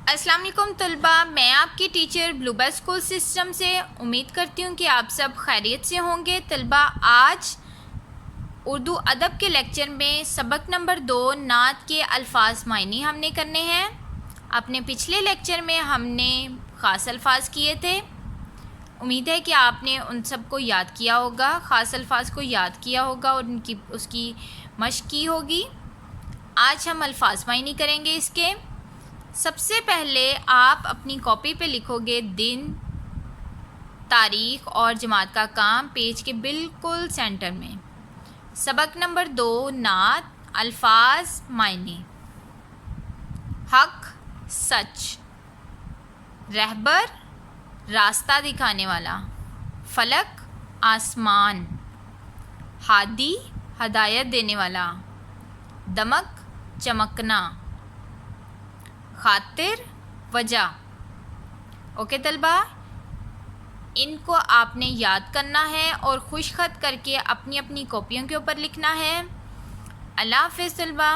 السلام علیکم طلباء، میں آپ کی ٹیچر بلوبر اسکول سسٹم سے امید کرتی ہوں کہ آپ سب خیریت سے ہوں گے۔ طلباء، آج اردو ادب کے لیکچر میں سبق نمبر 2 نعت کے الفاظ معنی ہم نے کرنے ہیں۔ اپنے پچھلے لیکچر میں ہم نے خاص الفاظ کیے تھے، امید ہے کہ آپ نے ان سب کو یاد کیا ہوگا، خاص الفاظ کو یاد کیا ہوگا اور اس کی مشق کی ہوگی۔ آج ہم الفاظ معنی کریں گے اس کے۔ سب سے پہلے آپ اپنی کاپی پہ لکھو گے دن، تاریخ اور جماعت کا کام پیج کے بالکل سینٹر میں۔ سبق نمبر 2 نعت، الفاظ معنی۔ حق سچ، رہبر راستہ دکھانے والا، فلک آسمان، ہادی ہدایت دینے والا، دمک چمکنا، خاطر وجہ۔ اوکے طلباء، ان کو آپ نے یاد کرنا ہے اور خوش خط کر کے اپنی اپنی کاپیوں کے اوپر لکھنا ہے۔ اللہ حافظ طلباء۔